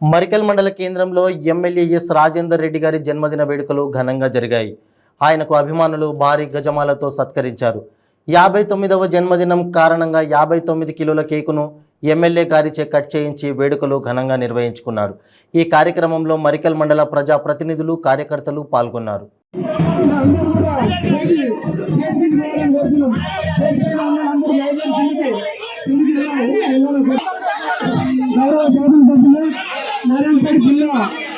మరికల్ మండల కేంద్రంలో MLA yes Rajender Reddy గారి జన్మదిన వేడుకలు ఘనంగా జరిగాయి. ఆయనకు అభిమానులు భారీ గజమాలతో సత్కరించారు. 59వ జన్మదినం కారణంగా 59 కిలోల కేకును ఎమ్మెల్యే గారిచే కట్ చేయించి వేడుకలు ఘనంగా నిర్వహించుకున్నారు. ఈ కార్యక్రమంలో మరికల్ మండల ప్రజా ప్రతినిధులు, కార్యకర్తలు పాల్గొన్నారు. నారాయణపేట జిల్లా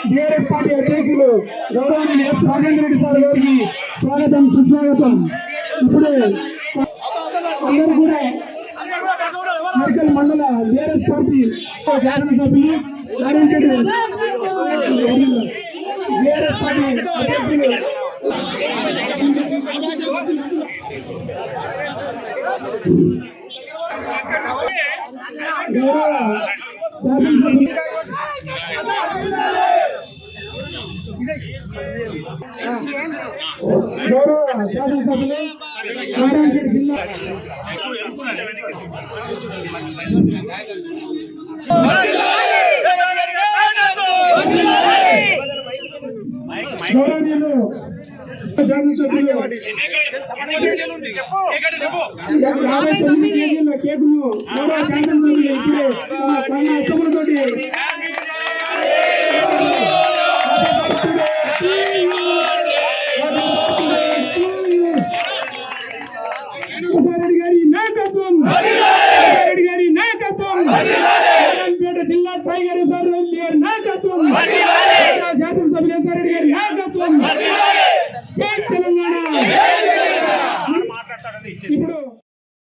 బీఆర్ఎస్ పార్టీ అధ్యక్షులు గౌరవనీయ ఎస్ రాజేంద్ర రెడ్డి సార్ గారికి స్వాగతం, సుస్వాగతం. ఇప్పుడే అందరూ కూడా మరికల్ మండల బీఆర్ఎస్ పార్టీ శాసనసభ్యులు నారాయణపేట బీఆర్ఎస్ పార్టీ అధ్యక్షులు గౌరవ శాసనసభ్యులు నారాయణపేట జిల్లా గౌరవనీయులు శాసనసభ్యులు 59 కేజీల కేకును గౌరవ శాసనసభ్యులు ఇప్పుడే తమ ఇష్టములతోటి